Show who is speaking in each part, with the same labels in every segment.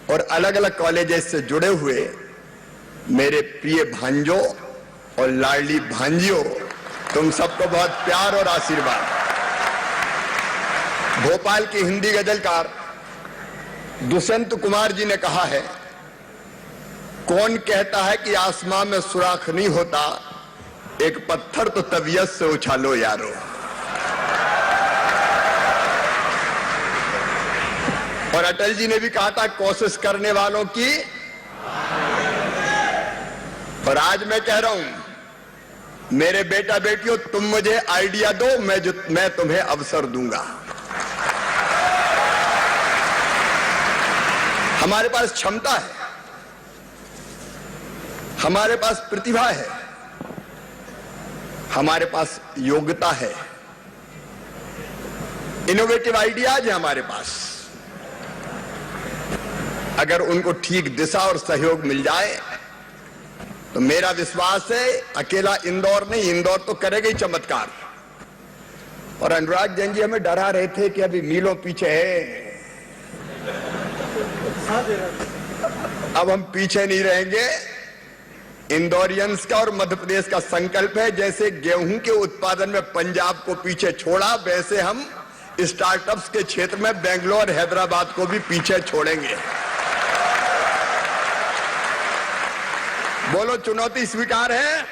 Speaker 1: और अलग अलग कॉलेजेस से जुड़े हुए मेरे प्रिय भांजों और लाडली भांजियों, तुम सबको बहुत प्यार और आशीर्वाद। भोपाल के हिंदी गजलकार दुष्यंत कुमार जी ने कहा है, कौन कहता है कि आसमां में सुराख नहीं होता, एक पत्थर तो तबीयत से उछालो यारो। और अटल जी ने भी कहा था, कोशिश करने वालों की। और आज मैं कह रहा हूं, मेरे बेटा बेटियों, तुम मुझे आइडिया दो, मैं तुम्हें अवसर दूंगा। हमारे पास क्षमता है, हमारे पास प्रतिभा है, हमारे पास योग्यता है, इनोवेटिव आइडियाज है हमारे पास। अगर उनको ठीक दिशा और सहयोग मिल जाए तो मेरा विश्वास है, अकेला इंदौर नहीं, इंदौर तो करेगा ही चमत्कार। और अनुराग जैन जी हमें डरा रहे थे कि अभी मीलों पीछे है, अब हम पीछे नहीं रहेंगे। इंदौरियंस का और मध्य प्रदेश का संकल्प है, जैसे गेहूं के उत्पादन में पंजाब को पीछे छोड़ा, वैसे हम स्टार्टअप्स के क्षेत्र में बेंगलोर हैदराबाद को भी पीछे छोड़ेंगे। बोलो, चुनौती स्वीकार है?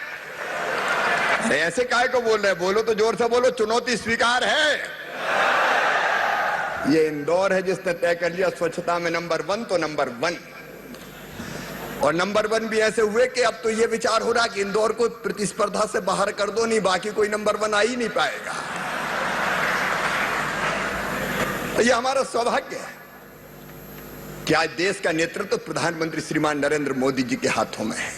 Speaker 1: ऐसे काहे को बोल रहे? बोलो तो जोर से बोलो, चुनौती स्वीकार है। ये इंदौर है जिसने तय कर लिया स्वच्छता में नंबर 1, तो नंबर 1। और नंबर 1 भी ऐसे हुए कि अब तो ये विचार हो रहा कि इंदौर को प्रतिस्पर्धा से बाहर कर दो, नहीं बाकी कोई नंबर 1 आ ही नहीं पाएगा। ये हमारा सौभाग्य है कि आज देश का नेतृत्व प्रधानमंत्री श्रीमान नरेंद्र मोदी जी के हाथों में है।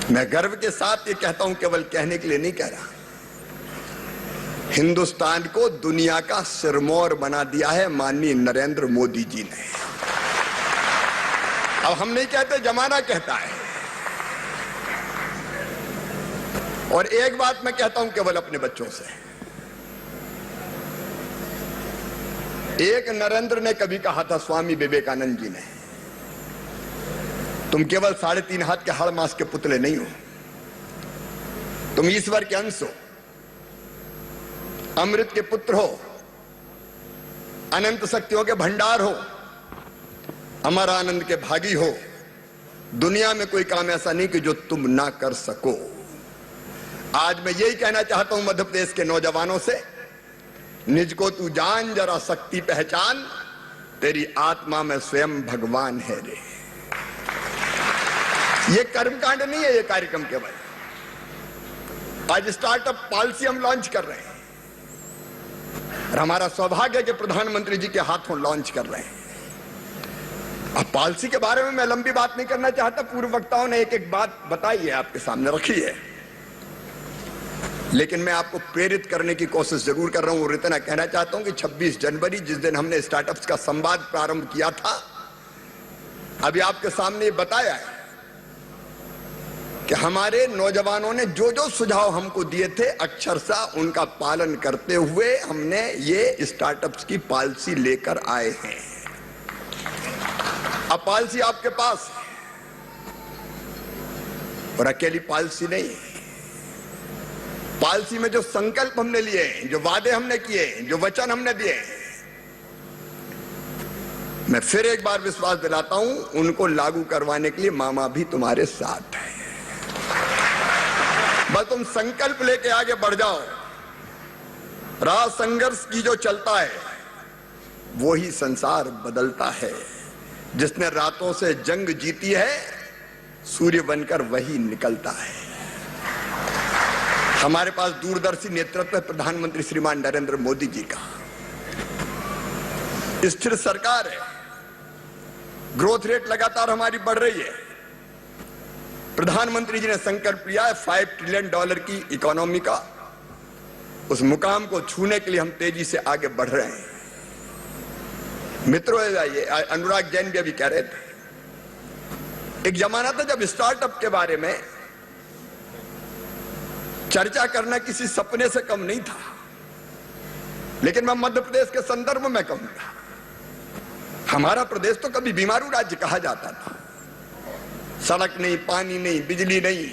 Speaker 1: मैं गर्व के साथ ये कहता हूं, केवल कहने के लिए नहीं कह रहा। हिंदुस्तान को दुनिया का सिरमौर बना दिया है माननीय नरेंद्र मोदी जी ने। अब हम नहीं कहते, जमाना कहता है। और एक बात मैं कहता हूं केवल अपने बच्चों से, एक नरेंद्र ने कभी कहा था, स्वामी विवेकानंद जी ने, तुम केवल 3.5 हाथ के हाड़ मांस के पुतले नहीं हो, तुम ईश्वर के अंश हो, अमृत के पुत्र हो, अनंत शक्तियों के भंडार हो, अमर आनंद के भागी हो। दुनिया में कोई काम ऐसा नहीं कि जो तुम ना कर सको। आज मैं यही कहना चाहता हूं मध्य प्रदेश के नौजवानों से, निज को तू जान, जरा शक्ति पहचान, तेरी आत्मा में स्वयं भगवान है रे। ये कर्मकांड नहीं है, ये कार्यक्रम केवल। आज स्टार्टअप पॉलिसी हम लॉन्च कर रहे हैं और हमारा सौभाग्य है कि प्रधानमंत्री जी के हाथों लॉन्च कर रहे हैं। अब पॉलिसी के बारे में मैं लंबी बात नहीं करना चाहता, पूर्व वक्ताओं ने एक एक बात बताई है, आपके सामने रखी है, लेकिन मैं आपको प्रेरित करने की कोशिश जरूर कर रहा हूं। और इतना कहना चाहता हूं कि 26 जनवरी जिस दिन हमने स्टार्टअप्स का संवाद प्रारंभ किया था, अभी आपके सामने बताया है कि हमारे नौजवानों ने जो जो सुझाव हमको दिए थे, अक्षरशः उनका पालन करते हुए हमने ये स्टार्टअप्स की पॉलिसी लेकर आए हैं। अब पॉलिसी आपके पास है, और अकेली पॉलिसी नहीं है। पॉलिसी में जो संकल्प हमने लिए हैं, जो वादे हमने किए हैं, जो वचन हमने दिए हैं, मैं फिर एक बार विश्वास दिलाता हूं, उनको लागू करवाने के लिए मामा भी तुम्हारे साथ है। बस तुम संकल्प लेके आगे बढ़ जाओ। राह संघर्ष की जो चलता है वो ही संसार बदलता है। जिसने रातों से जंग जीती है, सूर्य बनकर वही निकलता है। हमारे पास दूरदर्शी नेतृत्व है प्रधानमंत्री श्रीमान नरेंद्र मोदी जी का। स्थिर सरकार है, ग्रोथ रेट लगातार हमारी बढ़ रही है। प्रधानमंत्री जी ने संकल्प लिया है $5 ट्रिलियन की इकोनॉमी का, उस मुकाम को छूने के लिए हम तेजी से आगे बढ़ रहे हैं। मित्रों, ये अनुराग जैन भी अभी कह रहे थे, एक जमाना था जब स्टार्टअप के बारे में चर्चा करना किसी सपने से कम नहीं था। लेकिन मैं मध्य प्रदेश के संदर्भ में कहूंगा, हमारा प्रदेश तो कभी बीमारू राज्य कहा जाता था, सड़क नहीं, पानी नहीं, बिजली नहीं।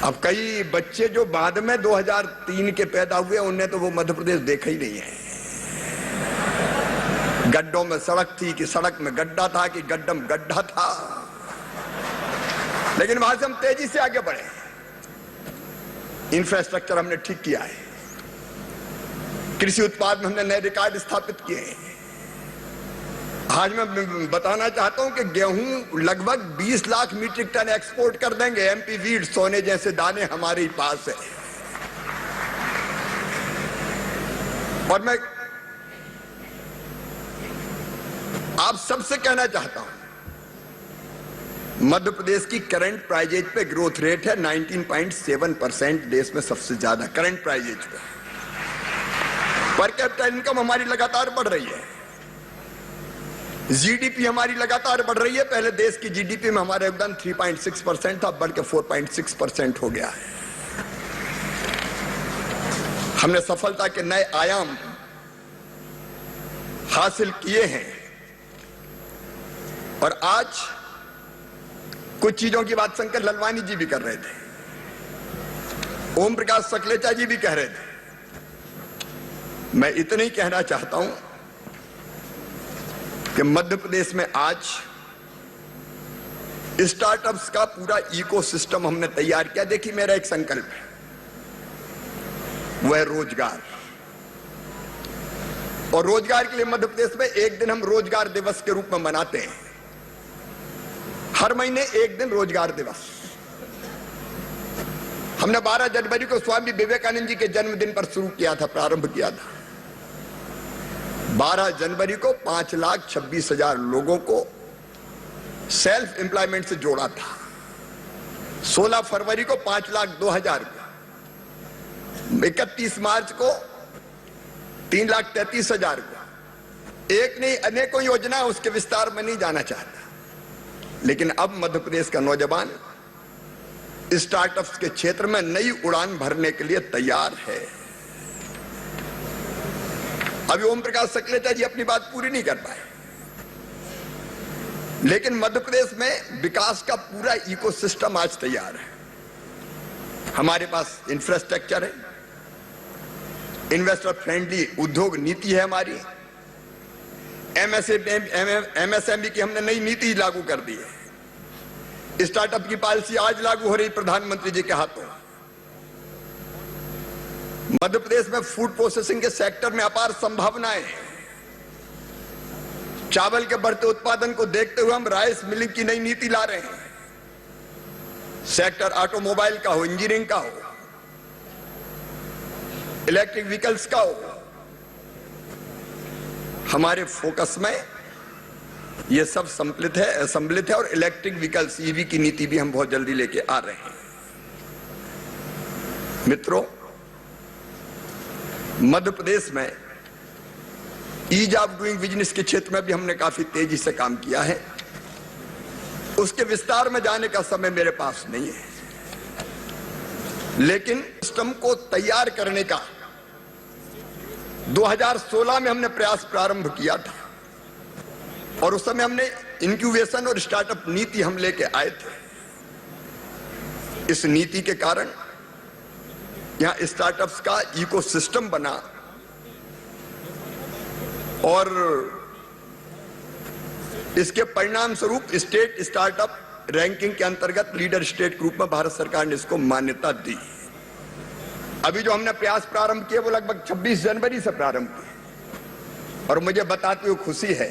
Speaker 1: अब कई बच्चे जो बाद में 2003 के पैदा हुए उन्हें तो वो मध्य प्रदेश देखा ही नहीं है। गड्ढों में सड़क थी कि सड़क में गड्ढा था कि गड्ढा में गड्ढा था, लेकिन वहां से हम तेजी से आगे बढ़े। इंफ्रास्ट्रक्चर हमने ठीक किया है, कृषि उत्पाद में हमने नए रिकॉर्ड स्थापित किए हैं। आज मैं बताना चाहता हूं कि गेहूं लगभग 20 लाख मीट्रिक टन एक्सपोर्ट कर देंगे। एमपी वीड, सोने जैसे दाने हमारे ही पास है। और मैं आप सबसे कहना चाहता हूं, मध्य प्रदेश की करंट प्राइजेज पे ग्रोथ रेट है 19.7%, देश में सबसे ज्यादा करंट प्राइजेज पे। पर कैपिटा इनकम हमारी लगातार बढ़ रही है, जीडीपी हमारी लगातार बढ़ रही है। पहले देश की जीडीपी में हमारा योगदान 3.6% था, बढ़ के 4.6% हो गया है। हमने सफलता के नए आयाम हासिल किए हैं। और आज कुछ चीजों की बात शंकर ललवानी जी भी कर रहे थे, ओम प्रकाश सकलेचा जी भी कह रहे थे। मैं इतना ही कहना चाहता हूं कि मध्य प्रदेश में आज स्टार्टअप्स का पूरा इकोसिस्टम हमने तैयार किया। देखिए, मेरा एक संकल्प है, वह है रोजगार। और रोजगार के लिए मध्य प्रदेश में एक दिन हम रोजगार दिवस के रूप में मनाते हैं। हर महीने एक दिन रोजगार दिवस। हमने 12 जनवरी को स्वामी विवेकानंद जी के जन्मदिन पर शुरू किया था, प्रारंभ किया था। 12 जनवरी को 5,26,000 लोगों को सेल्फ एम्प्लॉयमेंट से जोड़ा था। 16 फरवरी को 5,02,000 को, 31 मार्च को 3,33,000 को। एक नहीं, अनेकों योजना, उसके विस्तार में नहीं जाना चाहता। लेकिन अब मध्य प्रदेश का नौजवान स्टार्टअप्स के क्षेत्र में नई उड़ान भरने के लिए तैयार है। अभी ओम प्रकाश सकलेचा जी अपनी बात पूरी नहीं कर पाए, लेकिन मध्य प्रदेश में विकास का पूरा इकोसिस्टम आज तैयार है। हमारे पास इंफ्रास्ट्रक्चर है, इन्वेस्टर फ्रेंडली उद्योग नीति है हमारी, एमएसएमई की हमने नई नीति लागू कर दी है, स्टार्टअप की पॉलिसी आज लागू हो रही प्रधानमंत्री जी के हाथों। मध्य प्रदेश में फूड प्रोसेसिंग के सेक्टर में अपार संभावनाएं हैं। चावल के बढ़ते उत्पादन को देखते हुए हम राइस मिलिंग की नई नीति ला रहे हैं। सेक्टर ऑटोमोबाइल का हो, इंजीनियरिंग का हो, इलेक्ट्रिक व्हीकल्स का हो, हमारे फोकस में ये सब सम्मिलित है। और इलेक्ट्रिक व्हीकल्स, ईवी की नीति भी हम बहुत जल्दी लेके आ रहे हैं। मित्रों, मध्य प्रदेश में ईज ऑफ डूइंग बिजनेस के क्षेत्र में भी हमने काफी तेजी से काम किया है। उसके विस्तार में जाने का समय मेरे पास नहीं है, लेकिन सिस्टम को तैयार करने का 2016 में हमने प्रयास प्रारंभ किया था। और उस समय हमने इंक्यूबेशन और स्टार्टअप नीति हम लेके आए थे। इस नीति के कारण यहां स्टार्टअप्स का इकोसिस्टम बना और इसके परिणाम स्वरूप स्टेट स्टार्टअप रैंकिंग के अंतर्गत लीडर स्टेट ग्रुप में भारत सरकार ने इसको मान्यता दी। अभी जो हमने प्रयास प्रारंभ किए वो लगभग 26 जनवरी से प्रारंभ किए, और मुझे बताते हुए खुशी है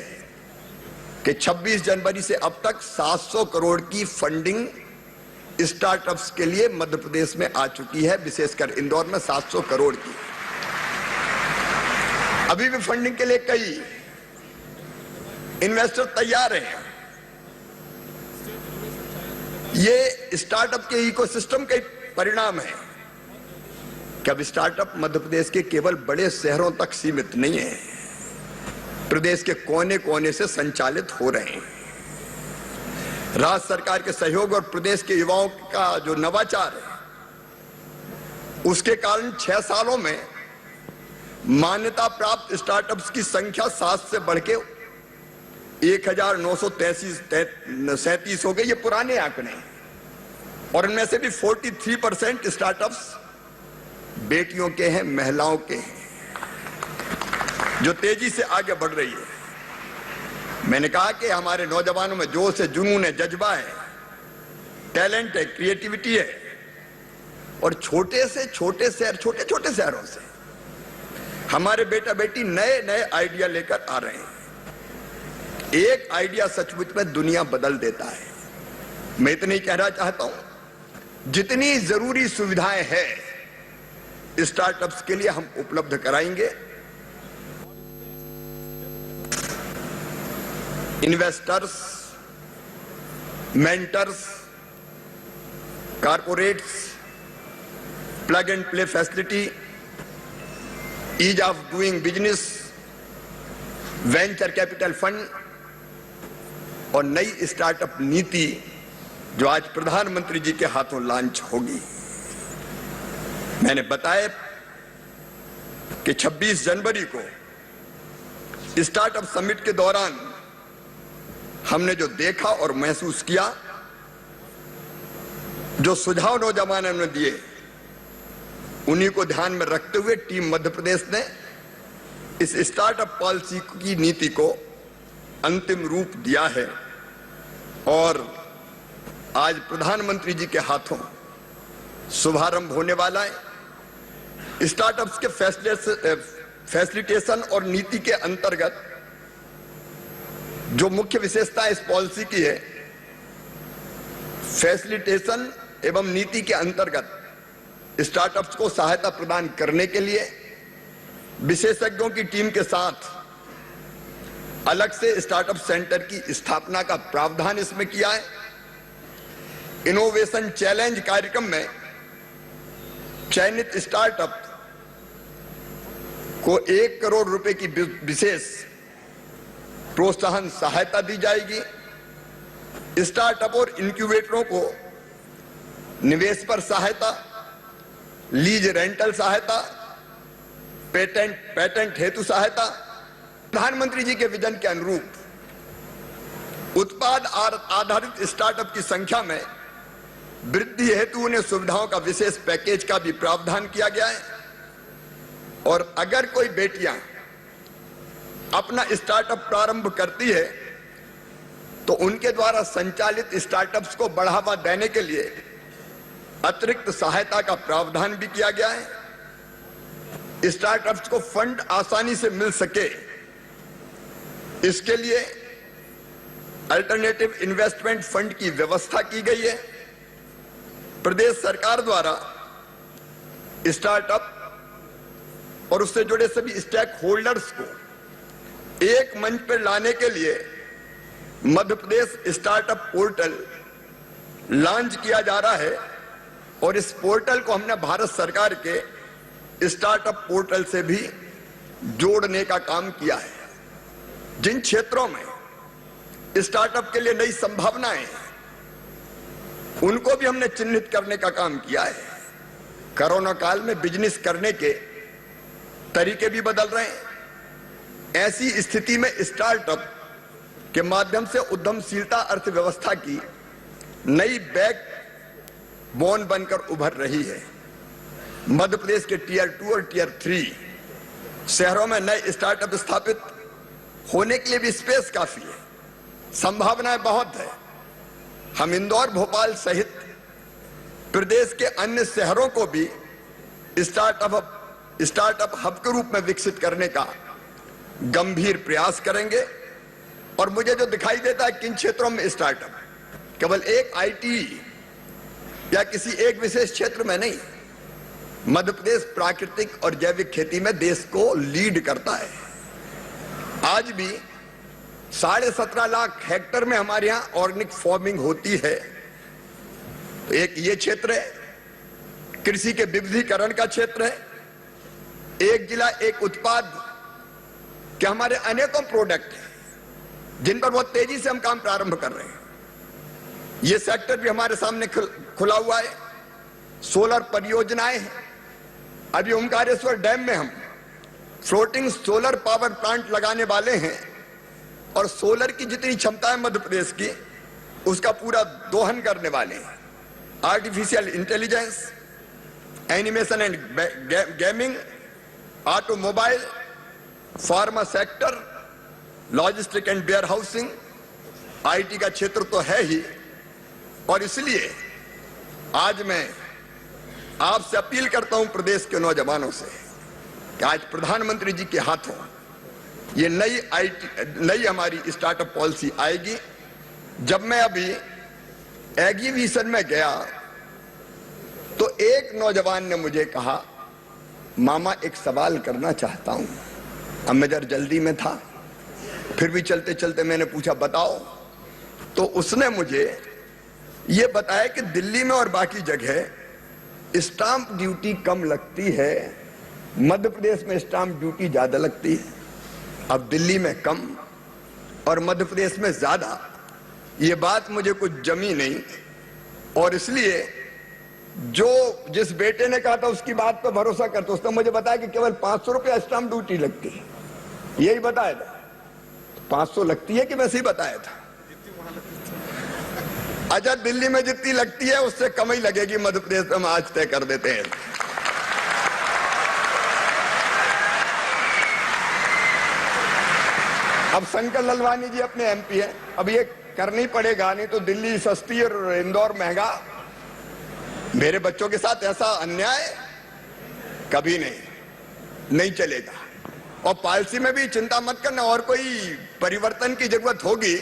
Speaker 1: कि 26 जनवरी से अब तक 700 करोड़ की फंडिंग स्टार्टअप्स के लिए मध्य प्रदेश में आ चुकी है, विशेषकर इंदौर में 700 करोड़ की। अभी भी फंडिंग के लिए कई इन्वेस्टर तैयार हैं। ये स्टार्टअप के इकोसिस्टम के परिणाम है कि अब स्टार्टअप मध्य प्रदेश के केवल बड़े शहरों तक सीमित नहीं है, प्रदेश के कोने कोने से संचालित हो रहे हैं। राज्य सरकार के सहयोग और प्रदेश के युवाओं का जो नवाचार है, उसके कारण 6 सालों में मान्यता प्राप्त स्टार्टअप्स की संख्या 7 से बढ़ के 1937 हो गई। ये पुराने आंकड़े हैं और इनमें से भी 43% स्टार्टअप्स बेटियों के हैं, महिलाओं के हैं, जो तेजी से आगे बढ़ रही है। मैंने कहा कि हमारे नौजवानों में जोश है, जुनून है, जज्बा है, टैलेंट है, क्रिएटिविटी है और छोटे से छोटे शहर, छोटे छोटे शहरों से हमारे बेटा बेटी नए नए आइडिया लेकर आ रहे हैं। एक आइडिया सचमुच में दुनिया बदल देता है। मैं इतना ही कहना चाहता हूं, जितनी जरूरी सुविधाएं हैं स्टार्टअप्स के लिए हम उपलब्ध कराएंगे। Investors, mentors, corporates, plug and play facility, ease of doing business, venture capital fund और नई स्टार्टअप नीति जो आज प्रधानमंत्री जी के हाथों लॉन्च होगी। मैंने बताया कि 26 जनवरी को स्टार्टअप समिट के दौरान हमने जो देखा और महसूस किया, जो सुझाव नौजवानों ने दिए, उन्हीं को ध्यान में रखते हुए टीम मध्य प्रदेश ने इस स्टार्टअप पॉलिसी की नीति को अंतिम रूप दिया है और आज प्रधानमंत्री जी के हाथों शुभारंभ होने वाला है। स्टार्टअप्स के फैसिलिटेशन और नीति के अंतर्गत जो मुख्य विशेषता इस पॉलिसी की है, फैसिलिटेशन एवं नीति के अंतर्गत स्टार्टअप्स को सहायता प्रदान करने के लिए विशेषज्ञों की टीम के साथ अलग से स्टार्टअप सेंटर की स्थापना का प्रावधान इसमें किया है। इनोवेशन चैलेंज कार्यक्रम में चयनित स्टार्टअप को 1 करोड़ रुपए की विशेष प्रोत्साहन सहायता दी जाएगी। स्टार्टअप और इंक्यूबेटरों को निवेश पर सहायता, लीज रेंटल सहायता, पेटेंट हेतु सहायता। प्रधानमंत्री जी के विजन के अनुरूप उत्पाद आधारित स्टार्टअप की संख्या में वृद्धि हेतु उन्हें सुविधाओं का विशेष पैकेज का भी प्रावधान किया गया है। और अगर कोई बेटियां अपना स्टार्टअप प्रारंभ करती है तो उनके द्वारा संचालित स्टार्टअप्स को बढ़ावा देने के लिए अतिरिक्त सहायता का प्रावधान भी किया गया है। स्टार्टअप्स को फंड आसानी से मिल सके, इसके लिए अल्टरनेटिव इन्वेस्टमेंट फंड की व्यवस्था की गई है। प्रदेश सरकार द्वारा स्टार्टअप और उससे जुड़े सभी स्टेक होल्डर्स को एक मंच पर लाने के लिए Madhya Pradesh startup portal launch किया जा रहा है और इस पोर्टल को हमने भारत सरकार के स्टार्टअप पोर्टल से भी जोड़ने का काम किया है। जिन क्षेत्रों में स्टार्टअप के लिए नई संभावनाएं हैं उनको भी हमने चिन्हित करने का काम किया है। कोरोना काल में बिजनेस करने के तरीके भी बदल रहे हैं। ऐसी स्थिति में स्टार्टअप के माध्यम से उद्यमशीलता अर्थव्यवस्था की नई बैकबोन बनकर उभर रही है। मध्य प्रदेश के टियर 2 और टियर 3 शहरों में नए स्टार्टअप स्थापित होने के लिए भी स्पेस काफी है, संभावनाएं बहुत है। हम इंदौर, भोपाल सहित प्रदेश के अन्य शहरों को भी स्टार्टअप हब के रूप में विकसित करने का गंभीर प्रयास करेंगे। और मुझे जो दिखाई देता है किन क्षेत्रों में स्टार्टअप केवल एक आईटी या किसी एक विशेष क्षेत्र में नहीं, मध्य प्रदेश प्राकृतिक और जैविक खेती में देश को लीड करता है। आज भी 17.5 लाख हेक्टेयर में हमारे यहां ऑर्गेनिक फार्मिंग होती है। तो एक ये क्षेत्र है, कृषि के विविधीकरण का क्षेत्र है। एक जिला एक उत्पाद के हमारे अनेकों प्रोडक्ट हैं जिन पर बहुत तेजी से हम काम प्रारंभ कर रहे हैं। ये सेक्टर भी हमारे सामने खुला हुआ है। सोलर परियोजनाएं हैं। अभी ओंकारेश्वर डैम में हम फ्लोटिंग सोलर पावर प्लांट लगाने वाले हैं और सोलर की जितनी क्षमता है मध्य प्रदेश की उसका पूरा दोहन करने वाले हैं। Artificial intelligence, animation and gaming, automobile, pharma sector, logistic and warehousing, IT का क्षेत्र तो है ही। और इसलिए आज मैं आपसे अपील करता हूं प्रदेश के नौजवानों से कि आज प्रधानमंत्री जी के हाथों ये नई हमारी स्टार्टअप पॉलिसी आएगी। जब मैं अभी एग्जीबिशन में गया तो एक नौजवान ने मुझे कहा, मामा एक सवाल करना चाहता हूं। अब मैं जरा जल्दी में था, फिर भी चलते चलते मैंने पूछा बताओ। तो उसने मुझे ये बताया कि दिल्ली में और बाकी जगह स्टाम्प ड्यूटी कम लगती है, मध्य प्रदेश में स्टाम्प ड्यूटी ज्यादा लगती है। अब दिल्ली में कम और मध्य प्रदेश में ज्यादा, ये बात मुझे कुछ जमी नहीं। और इसलिए जिस बेटे ने कहा था उसकी बात पर भरोसा करते, उसने मुझे बताया कि केवल 500 रुपया स्टाम्प ड्यूटी लगती है, यही बताया था। 500 लगती है कि वैसे ही बताया था? अच्छा, दिल्ली में जितनी लगती है उससे कम ही लगेगी मध्य प्रदेश में, हम आज तय कर देते हैं। अब शंकर ललवानी जी अपने एमपी हैं, अब ये करनी पड़ेगा, नहीं तो दिल्ली सस्ती और इंदौर महंगा। मेरे बच्चों के साथ ऐसा अन्याय कभी नहीं चलेगा। और पॉलिसी में भी चिंता मत करना, और कोई परिवर्तन की जरूरत होगी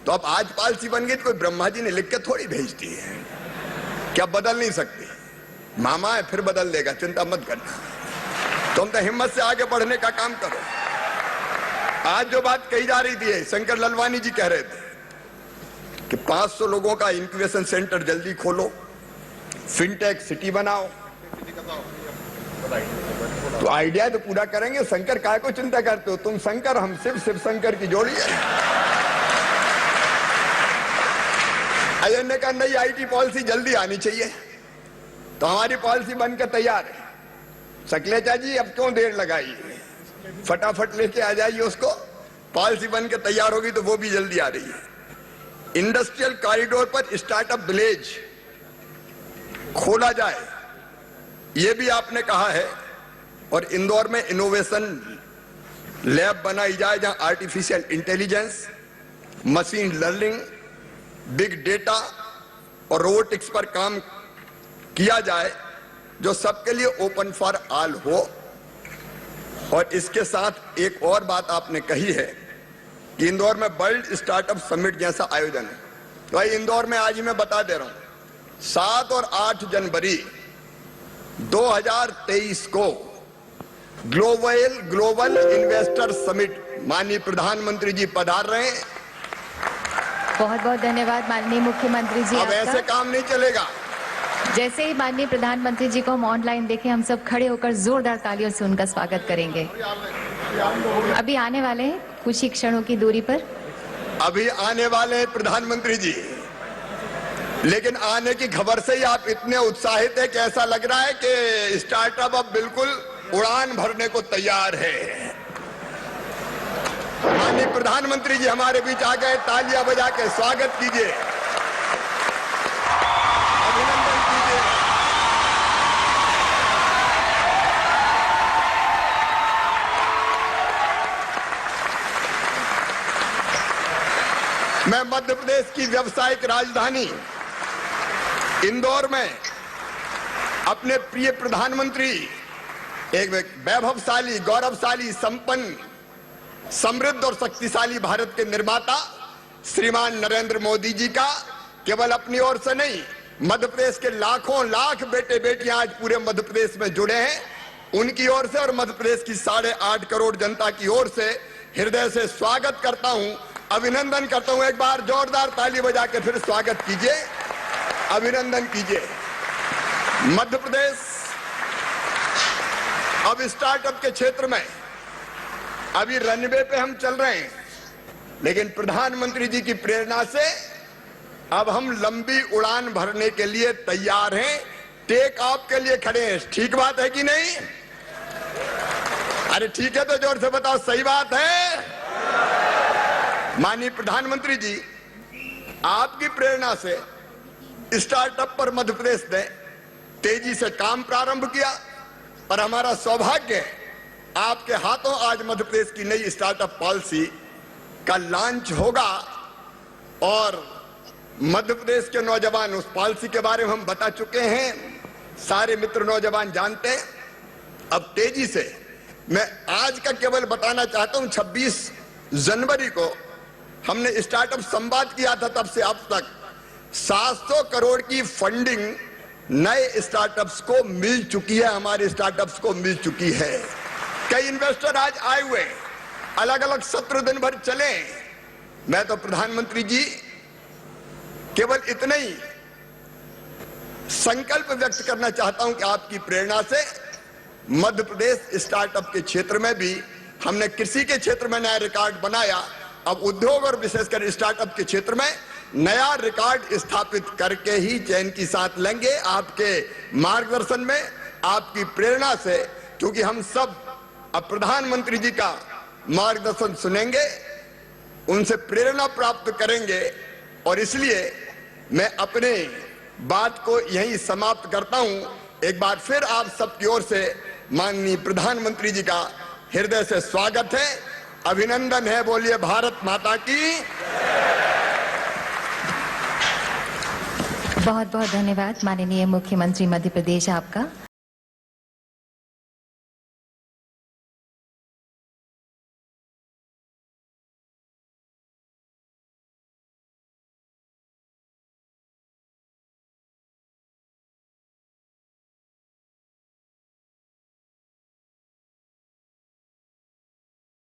Speaker 1: तो अब आज पॉलिसी बन गई तो कोई ब्रह्मा जी ने लिख के थोड़ी भेज दी है, क्या बदल नहीं सकती? मामा है, फिर बदल देगा, चिंता मत करना। तुम तो हिम्मत से आगे बढ़ने का काम करो। आज जो बात कही जा रही थी, शंकर ललवानी जी कह रहे थे कि 500 लोगों का इंक्यूबेशन सेंटर जल्दी खोलो, फिनटेक सिटी बनाओ। तो आइडिया तो पूरा करेंगे। शंकर काय को चिंता करते हो तुम? शंकर हम शिव शंकर की जोड़ी है। अजय ने कहा नई आईटी पॉलिसी जल्दी आनी चाहिए, तो हमारी पॉलिसी बनकर तैयार है। सकलेचा जी अब क्यों देर लगाई, फटाफट लेके आ जाइए उसको। पॉलिसी बनकर तैयार होगी तो वो भी जल्दी आ रही है। इंडस्ट्रियल कॉरिडोर पर स्टार्टअप विलेज खोला जाए, ये भी आपने कहा है। और इंदौर में इनोवेशन लैब बनाई जाए जहां artificial intelligence, machine learning, big data और रोबोटिक्स पर काम किया जाए, जो सबके लिए ओपन फॉर ऑल हो। और इसके साथ एक और बात आपने कही है कि इंदौर में वर्ल्ड स्टार्टअप समिट जैसा आयोजन है। तो भाई इंदौर में आज ही मैं बता दे रहा हूं, 7 और 8 जनवरी 2023 को ग्लोबल इन्वेस्टर समिट माननीय प्रधानमंत्री जी पधार रहे हैं।
Speaker 2: बहुत बहुत धन्यवाद माननीय मुख्यमंत्री जी।
Speaker 1: अब ऐसे काम नहीं चलेगा।
Speaker 2: जैसे ही माननीय प्रधानमंत्री जी को हम ऑनलाइन देखें, हम सब खड़े होकर जोरदार तालियों से उनका स्वागत करेंगे। अभी आने वाले हैं कुछ ही क्षणों की दूरी पर।
Speaker 1: अभी आने वाले हैं प्रधानमंत्री जी, लेकिन आने की खबर से ही आप इतने उत्साहित है कि ऐसा लग रहा है कि स्टार्टअप अब बिल्कुल उड़ान भरने को तैयार है। माननीय प्रधानमंत्री जी हमारे बीच आ गए, तालियां बजा के स्वागत कीजिए, अभिनंदन कीजिए। मैं मध्य प्रदेश की व्यावसायिक राजधानी इंदौर में अपने प्रिय प्रधानमंत्री, एक वैभवशाली, गौरवशाली, संपन्न, समृद्ध और शक्तिशाली भारत के निर्माता श्रीमान नरेंद्र मोदी जी का केवल अपनी ओर से नहीं, मध्य प्रदेश के लाखों लाख बेटे बेटियां आज पूरे मध्य प्रदेश में जुड़े हैं, उनकी ओर से और मध्य प्रदेश की 8.5 करोड़ जनता की ओर से हृदय से स्वागत करता हूं, अभिनंदन करता हूं। एक बार जोरदार ताली बजा के फिर स्वागत कीजिए, अभिनंदन कीजिए। मध्य प्रदेश अब स्टार्टअप के क्षेत्र में अभी रनवे पे हम चल रहे हैं, लेकिन प्रधानमंत्री जी की प्रेरणा से अब हम लंबी उड़ान भरने के लिए तैयार हैं, टेक ऑफ के लिए खड़े हैं। ठीक बात है कि नहीं? अरे ठीक है तो जोर से बताओ, सही बात है? माननीय प्रधानमंत्री जी, आपकी प्रेरणा से स्टार्टअप पर मध्य प्रदेश ने तेजी से काम प्रारंभ किया और हमारा सौभाग्य है आपके हाथों आज मध्य प्रदेश की नई स्टार्टअप पॉलिसी का लॉन्च होगा और मध्य प्रदेश के नौजवान उस पॉलिसी के बारे में हम बता चुके हैं, सारे मित्र नौजवान जानते हैं। अब तेजी से मैं आज का केवल बताना चाहता हूं, 26 जनवरी को हमने स्टार्टअप संवाद किया था, तब से अब तक 700 करोड़ की फंडिंग नए स्टार्टअप्स को मिल चुकी है, हमारे स्टार्टअप्स को मिल चुकी है। कई इन्वेस्टर आज आए हुए, अलग अलग सत्र दिन भर चले। मैं तो प्रधानमंत्री जी केवल इतना ही संकल्प व्यक्त करना चाहता हूं कि आपकी प्रेरणा से मध्य प्रदेश स्टार्टअप के क्षेत्र में भी हमने कृषि के क्षेत्र में नया रिकॉर्ड बनाया, अब उद्योग और विशेषकर स्टार्टअप के क्षेत्र में नया रिकॉर्ड स्थापित करके ही चैन की सांस लेंगे आपके मार्गदर्शन में, आपकी प्रेरणा से। क्योंकि हम सब अब प्रधानमंत्री जी का मार्गदर्शन सुनेंगे, उनसे प्रेरणा प्राप्त करेंगे और इसलिए मैं अपने बात को यहीं समाप्त करता हूं। एक बार फिर आप सबकी ओर से माननीय प्रधानमंत्री जी का हृदय से स्वागत है, अभिनंदन है। बोलिए भारत माता की।
Speaker 2: बहुत बहुत धन्यवाद माननीय मुख्यमंत्री मध्य प्रदेश आपका।